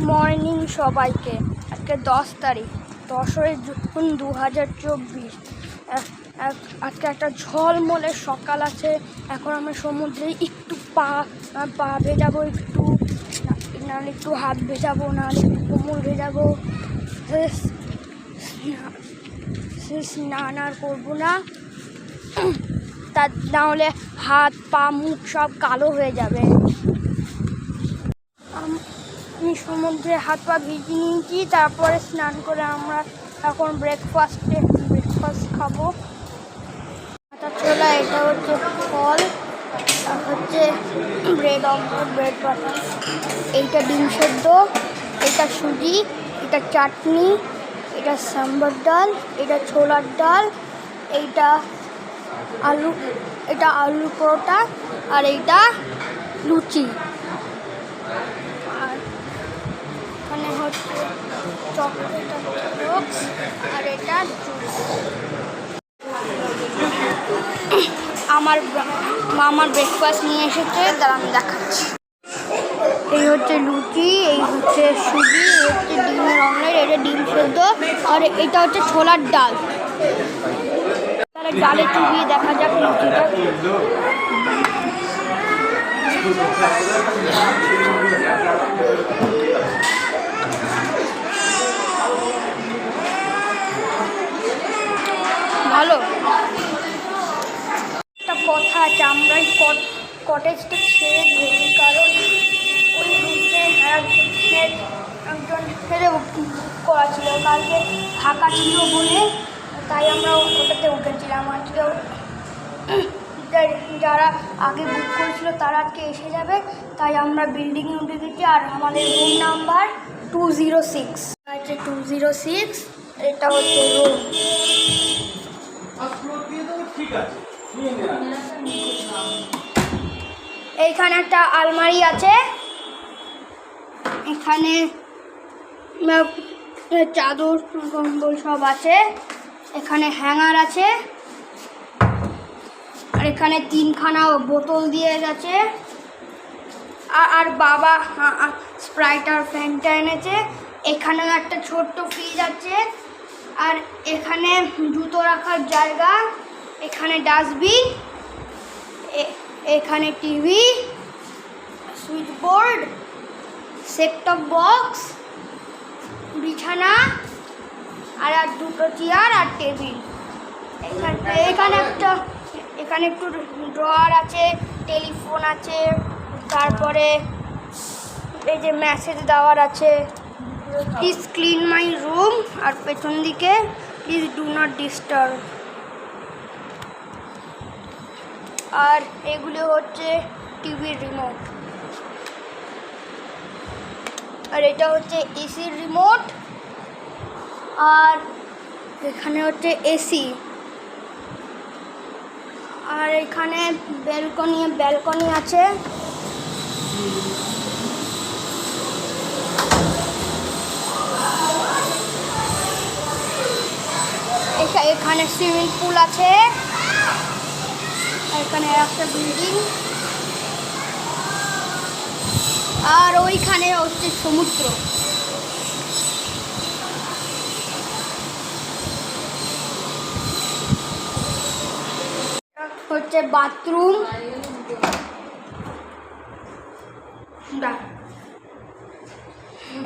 Morning সবাইকে। আজকে 10 তারিখ, 10ই জুন 2024। আজকে একটা ঝলমলে সকাল আছে। এখন আমরা সমুদ্রে একটু পা ভেজাবো, নাহলে একটু হাত ভেজাবো, নাহলে একটু কোমর ভেজাবো। স্নান আর করবো না, তা নাহলে হাত পা মুখ সব কালো হয়ে যাবে। আমি সমুদ্রে হাত পা ভিজিয়ে নিয়েছি, তারপরে স্নান করে আমরা এখন ব্রেকফাস্ট খাবো। ছোলা, এটা হচ্ছে ফল, আর হচ্ছে ব্রেড অমলেট, ব্রেড বাটার, এইটা ডিম সেদ্ধ, এটা সুজি, এটা চাটনি, এটা সাম্বার ডাল, এটা ছোলার ডাল, এইটা আলু পরোটা, আর এইটা লুচি। আর এখানে হচ্ছে চকলেট আর এটা জুস। আমার ব্রেকফাস্ট নিয়ে এসেছে, তারা আমি দেখাচ্ছি। এই হচ্ছে লুচি, এই হচ্ছে সুজি, এই হচ্ছে ডিমের অমলেট, এটা ডিম সেদ্ধ, আর এটা হচ্ছে ছোলার ডাল। তাহলে ডালে চুবিয়ে দেখা যাক লুচিটা। ভালো। একটা কথা আছে, আমরা এই কটেজটা ছেড়ে দিয়েছি, কারণ ওই রুমে একজন ছেড়ে করা ছিল, কালকে ফাঁকা ছিল বলে, তাই আমরা ওটাতে উঠেছিলাম। আজকে যারা আগে বুক করেছিল তারা আজকে এসে যাবে, তাই আমরা বিল্ডিংয়ে উঠে গেছি। আর আমাদের রুম নাম্বার 206 আছে, 206। এটা হচ্ছে রুম। এইখানে একটা আলমারি আছে, এখানে চাদর কম্বল সব আছে, এখানে হ্যাঙ্গার আছে, আর এখানে 3খানা বোতল দিয়ে গেছে। আর বাবা স্প্রাইট আর ফ্যান্টা এনেছে। এখানেও একটা ছোট্ট ফ্রিজ আছে, আর এখানে জুতো রাখার জায়গা, এখানে ডাস্টবিন, এখানে TV, switch board, set top box, বিছানা, আর দুটো চেয়ার আর টেবিল। এখানে একটু ড্রয়ার আছে, টেলিফোন আছে, তারপরে এই যে মেসেজ দেওয়ার আছে, প্লিজ ক্লিন মাই রুম, আর পেছন দিকে প্লিজ ডু নট ডিস্টার্ব। আর এগুলো হচ্ছে টিভির রিমোট, আর এটা হচ্ছে এসির রিমোট, আর এখানে হচ্ছে এসি। আর এখানে ব্যালকনি আছে। এখানে সুইমিং পুল আছে, এখানে একটা বিল্ডিং, আর ওইখানে হচ্ছে সমুদ্র। হচ্ছে বাথরুম,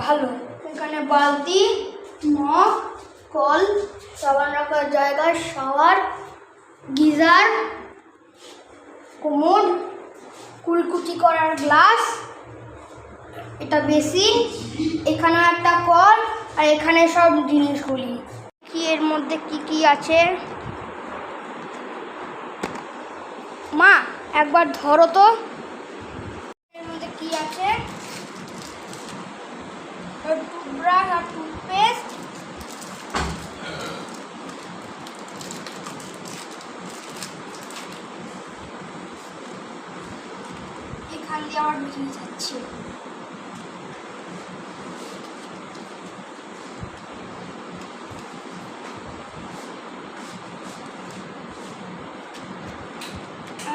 ভালো। এখানে বালতি, মগ, কল, সাবান রাখার জায়গা, শাওয়ার, গিজার, কোমোড, কুলকুচি করার গ্লাস, এটা বেসিন, এখানে একটা কল, আর এখানে সব জিনিসগুলি। কি এর মধ্যে কি আছে মা, একবার ধরো তো, এর মধ্যে কি আছে? টুথব্রাশ আর টুথপেস্ট, এখান দিয়ে আবার বেরিয়ে যাচ্ছে।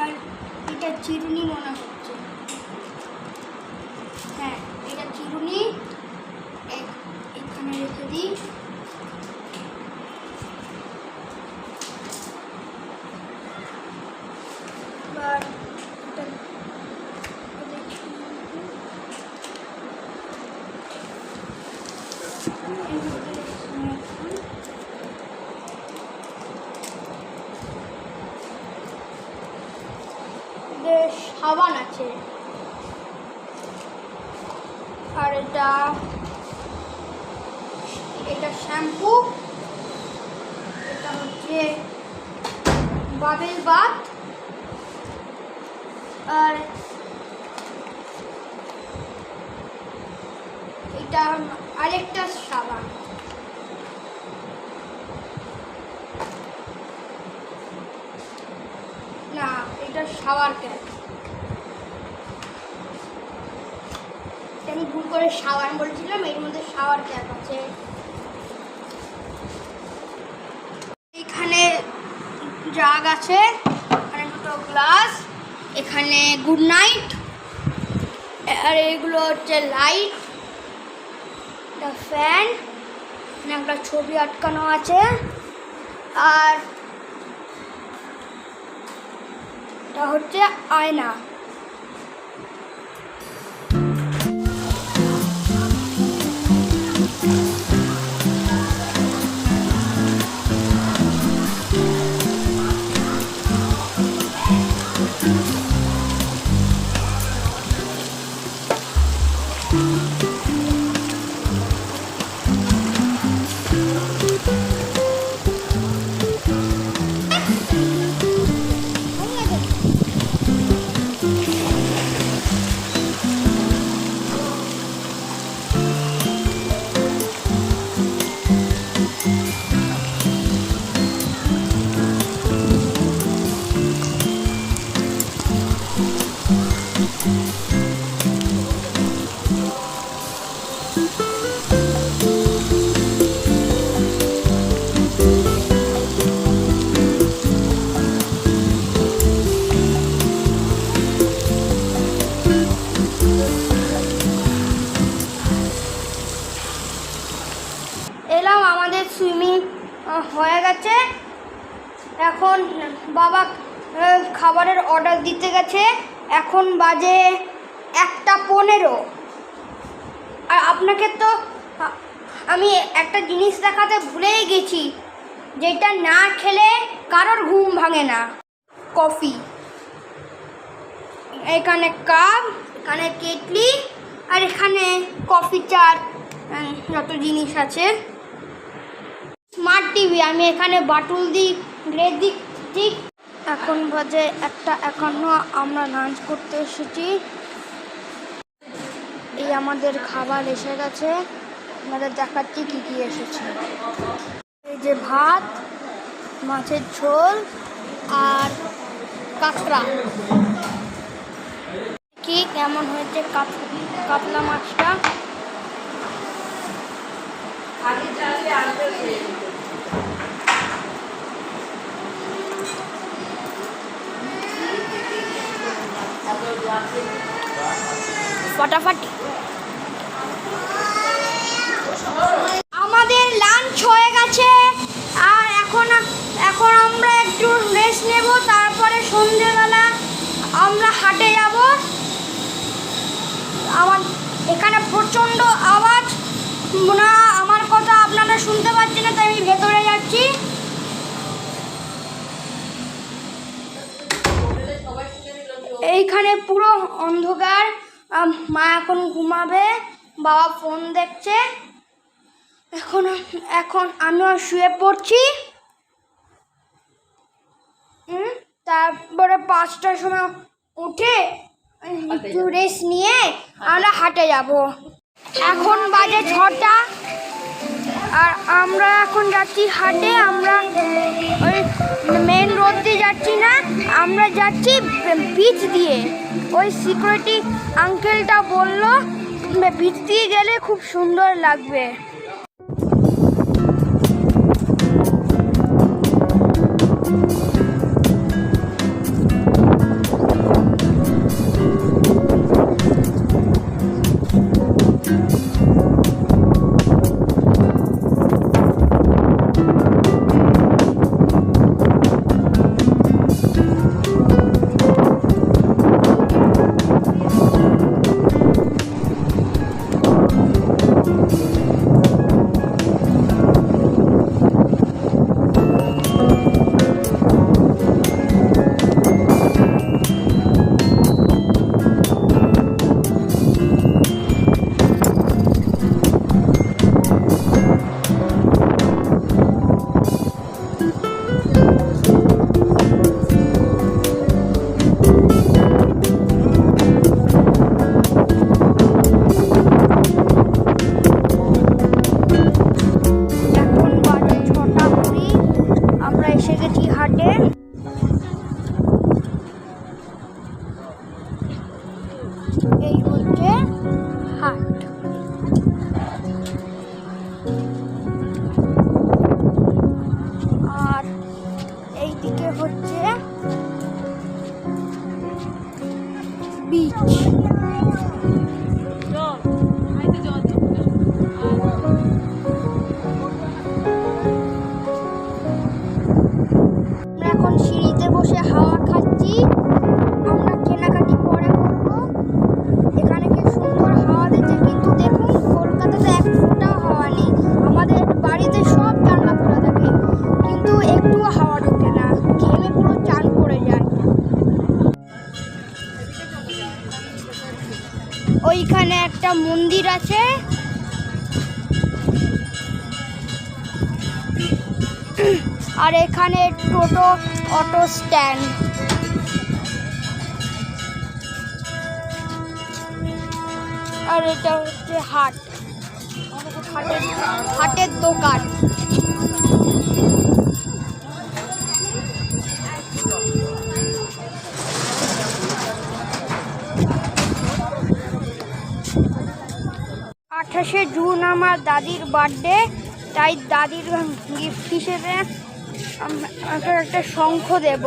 আর এটা চিরুনি মনে হচ্ছে, হ্যাঁ এটা চিরুনি। আছে। আর এটা শ্যাম্পু, এটা হচ্ছে বাবেল বাথ, আর এটা আরেকটা সাবান। না, এটা শাওয়ার ক্যাপ। আমি ভুল করে শাওয়ার বলছিলাম, এর মধ্যে শাওয়ার ক্যাপ আছে। এখানে জাগ আছে, এখানে দুটো গ্লাস, এখানে গুড নাইট, আর এগুলো হচ্ছে লাইট, একটা ফ্যান, একটা ছবি আটকানো আছে, আর এটা হচ্ছে আয়না। এলাম, আমাদের সুইমিং হয়ে গেছে। এখন বাবা খাবারের অর্ডার দিতে গেছে। এখন বাজে 1:15। আর আপনাকে তো আমি একটা জিনিস দেখাতে ভুলেই গেছি, যেটা না খেলে কারোর ঘুম ভাঙে না। কফি, এখানে কাপ, এখানে কেটলি, আর এখানে কফি চার যত জিনিস আছে। স্মার্ট টিভি, আমি এখানে বাটুল দিই, গ্লেজ দিই। এখন বাজে 1:51, আমরা লাঞ্চ করতে এসেছি। এই আমাদের খাবার এসে গেছে, আমাদের দেখাচ্ছি কী কী এসেছে। এই যে ভাত, মাছের ঝোল, আর কাঁকড়া। কি কেমন হয়েছে কাতলা মাছটা? ফটাফট আমাদের লাঞ্চ হয়ে গেছে। আর এখন আমরা একটু রেস্ট নেব, তারপরে সন্ধ্যেবেলা আমরা হাটে যাব। আমার এখানে প্রচণ্ড আওয়াজ, না আমার কথা আপনারা শুনতে পাচ্ছেন না, তাই আমি ভেতরে যাচ্ছি। এইখানে পুরো অন্ধকার। মা এখন ঘুমাবে, বাবা ফোন দেখছে। এখন আমিও শুয়ে পড়ছি। তারপরে 5টার সময় উঠে একটু রেস্ট নিয়ে আমরা হাটে যাব। এখন বাজে 6টা, আর আমরা এখন যাচ্ছি হাটে। আমরা ওই মেন রোড দিয়ে যাচ্ছি না, আমরা যাচ্ছি বিচ দিয়ে। ওই সিকিউরিটি আঙ্কেলটা বলল বিচ দিয়ে গেলে খুব সুন্দর লাগবে। মন্দির আছে। আর এখানে টোটো অটো স্ট্যান্ড। আর এটা হচ্ছে হাটের দোকান। জুন আমার দাদির বার্থডে, তাই দাদির গিফট হিসেবে একটা শঙ্খ দেব।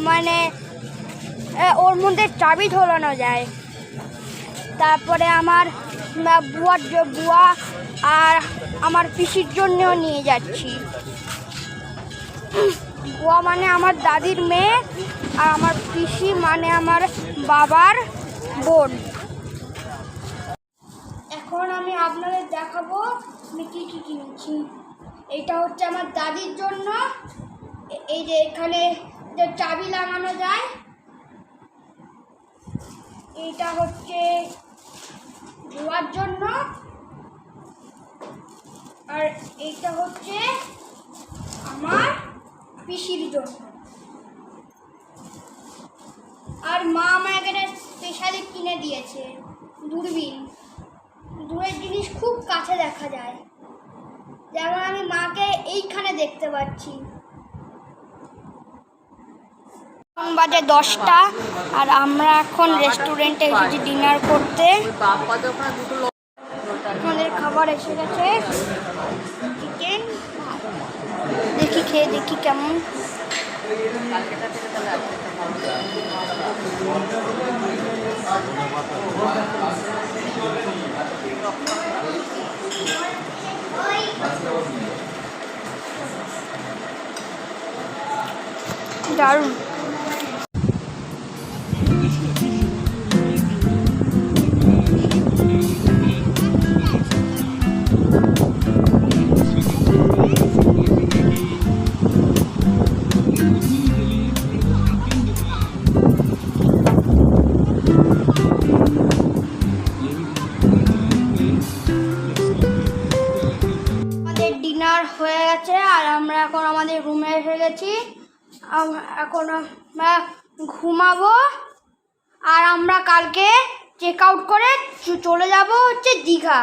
মানে ওর মধ্যে চাবি ঝোলানো যায়। তারপরে আমার বুয়া আর আমার পিসির জন্যও নিয়ে যাচ্ছি। বুয়া মানে আমার দাদির মেয়ে, আর আমার পিসি মানে আমার বাবার বোন। এখন আমি আপনাদের দেখাবো আমি কী কী কিনেছি। এইটা হচ্ছে আমার দাদির জন্য, এই যে এখানে যে চাবি লাগানো যায়। এইটা হচ্ছে ধোয়ার জন্য, আর এইটা হচ্ছে আমার পিসির জন্য। আর মা আমার এখানে স্পেশালি কিনে দিয়েছে দূরবীন। দূরের জিনিস খুব কাছে দেখা যায়, যেমন আমি মাকে এইখানে দেখতে পাচ্ছি। এখন বাজে 10টা, আর আমরা এখন রেস্টুরেন্টে এসেছি ডিনার করতে। আমাদের খাবার এসে গেছে, চিকেন। দেখি খেয়ে দেখি কেমন। দারুণ। ডিনার হয়ে গেছে, আর আমরা এখন আমাদের রুমে এসে গেছি। এখন আমরা ঘুমাবো, আর আমরা কালকে চেক আউট করে চলে যাব হচ্ছে দীঘা।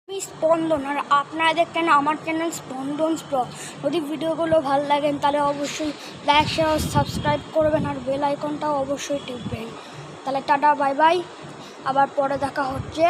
আমি স্পন্দন, আর আপনারা দেখছেন আমার চ্যানেল স্পন্দন ব্লগ। যদি ভিডিওগুলো ভালো লাগেন তাহলে অবশ্যই লাইক শেয়ার সাবস্ক্রাইব করবেন, আর বেল আইকনটাও অবশ্যই টিপবেন। তাহলে টাটা, বাই বাই, আবার পরে দেখা হচ্ছে।